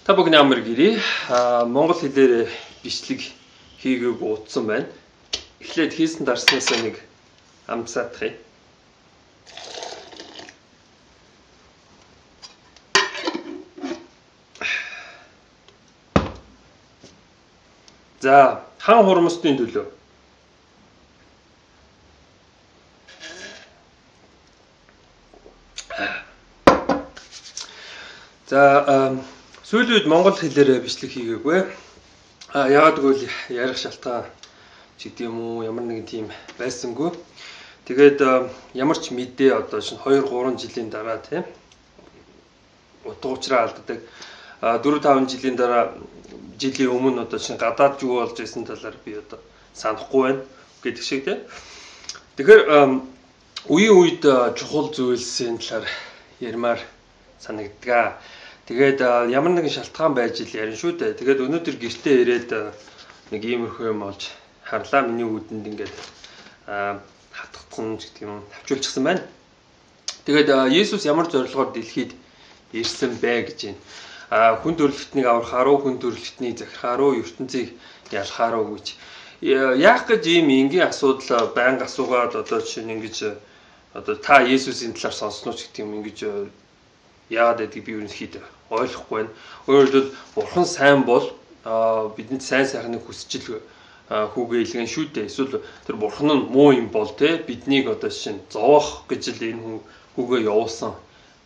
Та бүхний амар гэрээ. Монгол хэлээр бичлэг хийгээг утсан байна. Эхлээд хийсэн дарснаасаа нэг амсаадах юм. За, хан хурамстын төлөө. За, сүүлийн үед монгол хэлээр бичлэг хийгээгүй. Яагаад гэвэл ярих шалтгаан ч гэдэг юм уу, ямар нэгэн тийм байсангүй. Тэгээд ямар ч мэдээ одоо шин 2-3 жилийн дараа тийм утга учраа алддаг. 4-5 жилийн дараа жилийн өмнө одоо шин гадаад юу болж исэн талаар би одоо санахгүй байна гэдэг шиг тийм. Тэгэхээр үеийн үед чухал зүйлсийн талаар ярмаар санагддаг. Тэгээд ямар нэгэн шалтгаан байж ил ярина шүү дээ. Тэгээд өнөөдөр гэртээ ирээд нэг иймэрхүү юм олж харлаа, миний үүдэнд ингээд хатгацсан гэдэг юм тавчулчихсан байна. Тэгээд Есүс ямар зорилгоор дэлхийд ирсэн бэ гэж байна. Хүн төрөлхтнийг аврахаар уу, хүн төрөлхтнийг захирахаар уу, ертөнцийг ялахаар уу гэж. Яах гэж ийм энгийн асуудал байнга асуугаад одоо чинь ингэж одоо та Есүсийн талаар сонсноо ч гэдэг юм ингэж яагаад гэдгийг би ерөнхийдөө ойлгохгүй байна. Өөрөөр хэлбэл бурхан сайн бол бидэнд сайн сайхныг хүсчил хүүгээ илгэн шүү дээ. Эсвэл тэр бурхан нь муу юм бол те биднийг одоо шин зовоох гэж л энэ хүүгээ явуулсан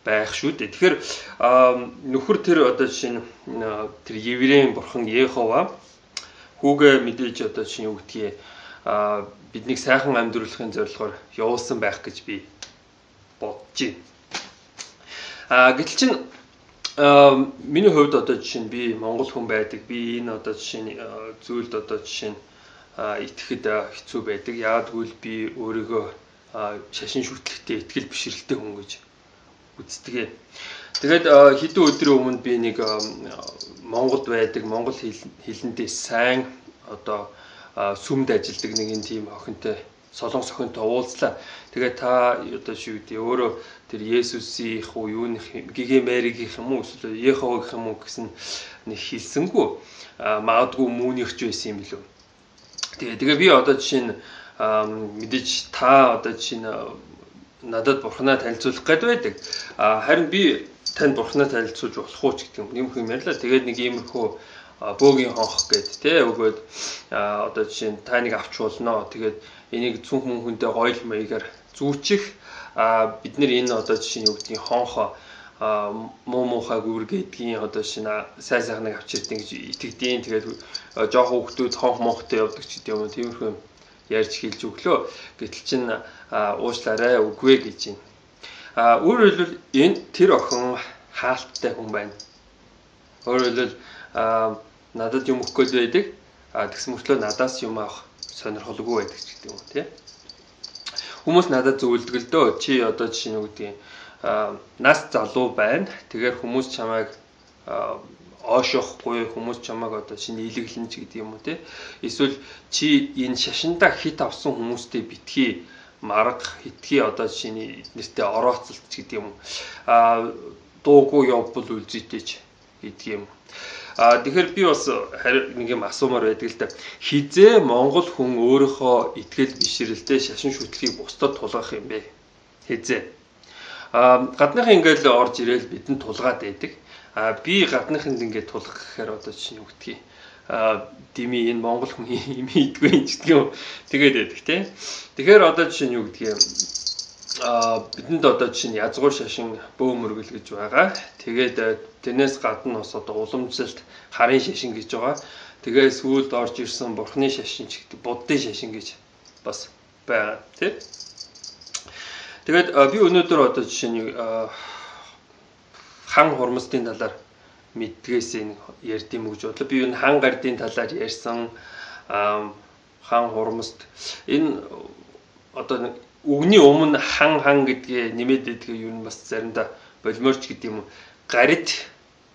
байх шүү дээ. Тэгэхээр нөхөр тэр одоо шин тэр еврейн бурхан Йехова хүүгээ мэдээж одоо шин юу гэдгийг биднийг сайхан амьдруулахын зорилгоор явуулсан байх гэж би бодож байна. Гэтэл чинь миний хувьд одоо жишээ нь би монгол хүн байдаг. Би энэ одоо жишээ нь зүйлд одоо жишээ нь итгэхэд хэцүү байдаг. Яагад гэвэл би өөрийгөө шашин шүтлэгтэй, итгэл бишрэлтэй хүн гэж үздэг. Тэгээд хэдэн өдрийн өмнө би нэг Монголд байдаг, монгол хэлэндээ сайн одоо сүмд ажилладаг нэг тийм охинтой солонгос охинтой уулзлаа. Тэгээд та одоо шүү дээ өөрөө тэр Есүсийн хуу юуных Гигэ Маригийнх юм уу эсвэл Йеховагийн юм уу гэсэн нэг хэлсэнгүү магадгүй мөнийхч байсан юм билүү. Тэгээ би одоо жишээ нь мэдээж та одоо жишээ нь надад бурхнаа танилцуулах гээд байдаг. Харин би танд бурхнаа танилцуулж болох уу ч гэдэг юм юм ярьлаа. Тэгээд нэг иймэрхүү бөөгийн хонх гээд те өгөөд одоо жишээ нь та нэг авч болно. Тэгээд энийг зөвхөн хүнтэй гоёл маягаар зүүчих бид нэр энэ одоо жишээ нь юу гэдгийг хонхо муу муухай гүр гэдгийг одоо шинэ сайн сайхныг авчирдیں гэж итгэдیں۔ Тэгээд жоох хүүхдүүд хонх монхтой явдаг ч гэдэг юм. Тиймэрхүү ярьж хэлж өглөө. Гэтэл чинь уушлаарай үгүй гэж байна. Өөрөөр хэлбэл энэ тэр охин хаалттай хүн байна. Өөрөөр хэлбэл надад юм өгөх гээд байдаг. Тэгс мөртлөө надаас юм авах сонирхолгүй байдаг ч гэдэг юм уу тий. Хүмүүс надад зөвлөдөг л дөө. Чи одоо жишээ нь юу гэдгийг нас залуу байна. Тэгэхээр хүмүүс чамайг оошоохгүй, хүмүүс чамайг одоо шинэ илэглэн ч гэдэг юм уу тий. Эсвэл чи энэ шашиндаа хит авсан хүмүүстэй битгий марга хитгэе одоо жишээ нь нэртээ орооцолт ч гэдэг юм уу. Дуугүй явбал үлзийтэй ч гэдэг юм. Тэгэхээр би бас нэг юм асуумаар байдаг л да. Хизээ монгол хүн өөрийнхөө итгэл бишрэлтэй шашин шүтлгийг бусдад тулгах юм бэ? Хизээ. Гадныхан ингээл орж ирээл бидэнд тулгаад байдаг. Би гадныханд ингээд тулгах гэхээр одоо чинь юу гэдгийг дими энэ монгол хүн юм хийдгүй юм гэдэг юм. Тэгээд байдаг тий. Тэгэхээр одоо жишээ нь юу гэдгийг бидэнд одоо жишээ нь язгуур шашин бөөмөргөл гэж байгаа. Тэгээд тэрнээс гадна бас одоо уламжлалт харын шашин гэж байгаа. Тэгээ сүүлд орж ирсэн бурхны шашин ч гэдэг буддын шашин гэж бас байгаа тий. Тэгээд би өнөөдөр одоо жишээ нь хан хурамстын талаар мэддгээс ярьд юм гэж бодлоо. Би энэ хан гардын талаар ярьсан хан хурамст энэ одоо үгний өмнө хан гэдгээ нэмээд байдгийг юу нь бас заримдаа болморч гэдэг юм. Гарид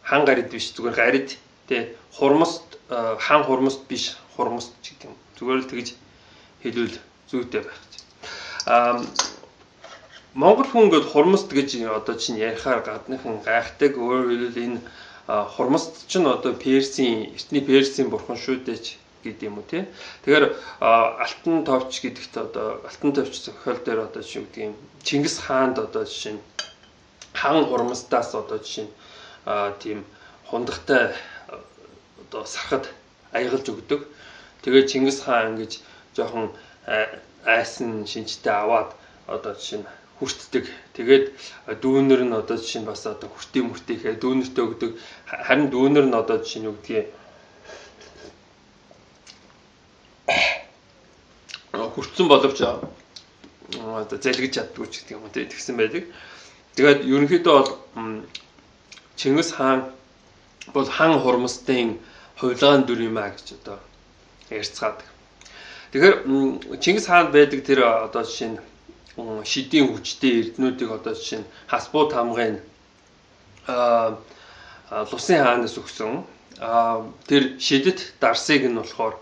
хан гарид биш зүгээр гарид тий хурамст хан хурамст биш хурамст гэдэг юм. Зүгээр л тэгж хэлвэл зүйтэй байх гэж. Монгол хүн гээд хурмст гэж одоо чинь ярихаар гадныхан гайхдаг. Өөрөөр хэлбэл энэ хурмаст ч одоо эртний Персийн бурхан шүү дээ гэдэг юм уу тий. Тэгэхээр алтан товч гэдэгт одоо алтан товч зохиол дээр одоо жишээ гэдэг юм Чингис хаанд одоо жишээ нь хан хурмастаас одоо жишээ нь тийм хундагтай одоо сархад аягалж өгдөг. Тэгээд Чингис хаан ингэж жоохон айсан шинжтэй аваад одоо жишээ нь хүртдэг. Тэгээд дүүнер нь одоо жишээ нь бас одоо хүртээхээ дүүнертэй өгдөг. Харин дүүнер нь одоо жишээ нь юу гэдгийг хүртсэн боловч одоо залгиж чаддгүй ч гэдэг юм уу тэгсэн байдаг. Тэгээд ерөнхийдөө бол Чингис хаан бол хан хурмастын хувилгаан дүр юм а гэж одоо ярьцгаадаг. Тэгэхээр Чингис хаанд байдаг тэр одоо жишээ нь шидийн хүчтэй эрднүүдийг одоо жишээ нь Хаспут хамгын Лусын хаанаас өгсөн тэр шидэт дарсыг нь болохоор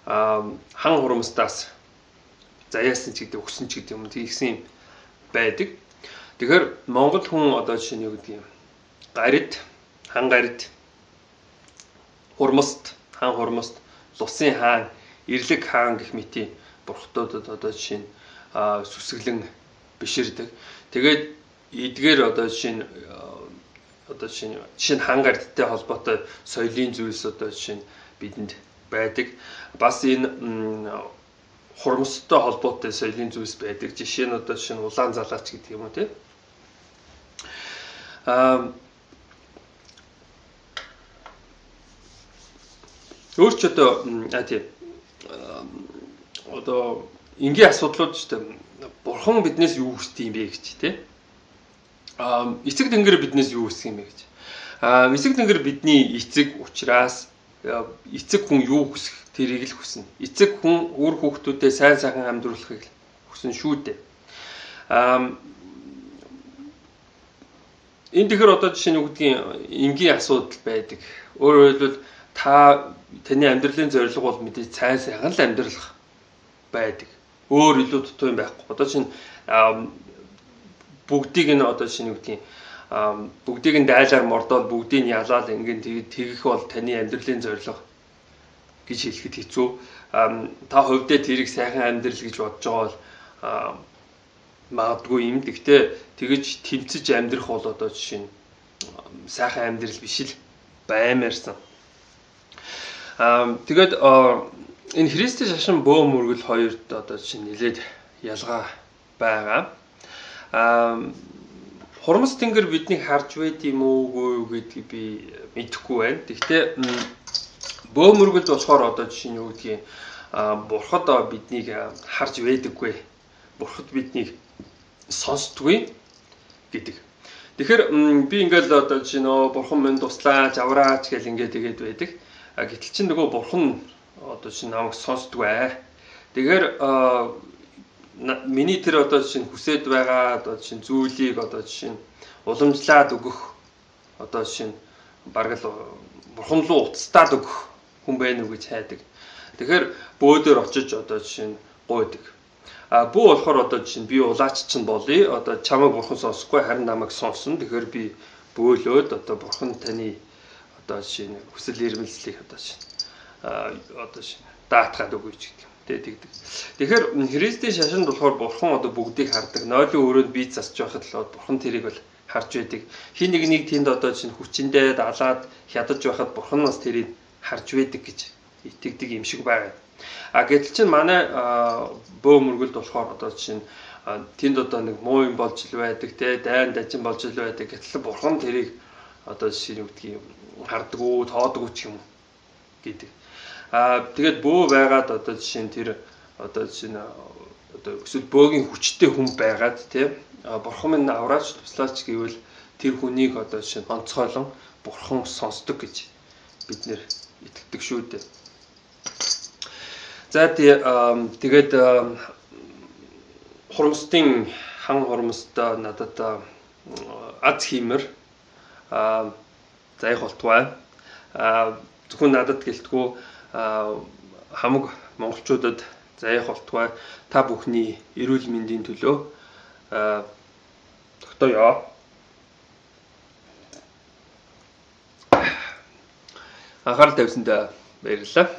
хан хурмастаас заяасан ч гэдэг өгсөн ч гэдэг юм тийгсэн байдаг. Тэгэхээр Монгол хүн одоо жишээ нь юу гэдэг юм хан гарид хурмаст хан хурмаст Лусын хаан Ирлэг хаан гэх мэтийн бурхтуудад одоо жишээ нь сүсгэлэн биширдэг. Тэгээд эдгээр одоо жишээ нь хан гардтай холбоотой соёлын зүйлс одоо жишээ нь бидэнд байдаг. Бас энэ хурмастай холбоотой соёлын зүйлс байдаг. Жишээ нь одоо жишээ нь улаан залаач гэдэг юм уу тий. Өөрч одоо энгийн асуудлууд ч тийм бурхан биднээс юу хүсдэг юм бэ гэж тий. Эцэг тэнгэр биднээс юу хүсдэг юм бэ гэж. Эцэг тэнгэр бидний эцэг учраас эцэг хүн юу хүсэх тэрийг л хүснэ. Эцэг хүн үр хүүхдүүдэд сайн сайхан амьдруулахыг хүснэ шүү дээ. Энэ тэгэхээр одоо жишээ нь үгдгийн энгийн асуудал байдаг. Өөрөөр хэлбэл таны амьдралын зорилго бол мэдээж сайн сайхан л амьдрах байдаг. Өөр илүү дутуу юм байхгүй. Одоо чинь бүгдийг нь одоо чинь үгдгийн бүгдийг нь дайлаар мордоод бүгдийг нь ялаад ингээд тэгэх бол таны амьдралын зорилго гэж хэлэхэд хэцүү. Та хувьдээ тэрийг сайхан амьдрал гэж бодож байгаа бол магадгүй юм. Гэхдээ тэгэж тэмцэж амьдрах бол одоо жишээ нь сайхан амьдрал биш л баймаарсан. Тэгээд энэ Христийн шашин бөө мөргөл хоёрт одоо жишээ нь нэлээд ялгаа байгаа. Хурмас тэнгэр биднийг харж байд юм уугүй гэдгийг би мэдэхгүй байна. Гэхдээ бөө мөргөлд болохоор одоо жишээ нь юу гэдгийг бурхад биднийг харж байдаггүй. Бурхад биднийг сонсдгүй гэдэг. Тэгэхээр би ингээл одоо жишээ нь бурхан минь туслаач, авраач гэл ингээд тэгээд байдаг. Гэтэл чинь нөгөө бурхан одоо жишээ намайг сонсдгүй. Тэгэхээр миний тэр одоо жишээ нь хүсэж байгаа одоо жишээ зүйлийг одоо жишээ нь уламжлаад өгөх одоо жишээ нь бараг л бурхан руу уцтаад өгөх хүн байна уу гэж хайдаг. Тэгэхээр бөөдөр очиж одоо жишээ нь гуйдаг. Бүү болохоор одоо жишээ нь би улаач чинь болъё. Одоо чамайг бурхан сонсохгүй харин намайг сонсно. Тэгэхээр би бөөлөөд одоо бурхан таны одоо жишээ нь хүсэл эрмэлзлийг одоо жишээ даатгаад өгөөч гэдэг юм. Тэгдэг. Тэгэхээр Христийн шашинд болохоор бурхан одоо бүгдийг хардаг. Нойлын өрөөнд бие засч байхад л бурхан тэрийг бол харж байдаг. Хин нэг тэнд одоо жишээ нь хүчиндээ далаад хядаж байхад бурхан бас тэрийг харж байдаг гэж итгэдэг юм шиг байна. Гэтэл чинь манай бөө мөргөлд болохоор одоо жишээ нь тэнд одоо нэг муу юм болж л байдаг те дайн дажин болж л байдаг. Гэтэл бурхан тэрийг одоо жишээ нь үгдгийг хардггүй тоодгүй ч юм гэдэг. Тэгээд бөө байгаад одоо жишээ нь тэр одоо жишээ нь одоо эсвэл бөөгийн хүчтэй хүн байгаад те бурхан минь авраач туслаач гэвэл тэр хүнийг одоо жишээ нь онцгойлон бурхан сонсдог гэж бид нэр итгэдэг шүү дээ. За тэгээд хурмстын хан хурмстай надад аз хиймэр заях болтугай. Зөвхөн надад гэлтгүү хамаг монголчуудад заях болтугай. Та бүхний эрүүл мэндийн төлөө тогтооё. Анхаарал тавьсанд баярлалаа.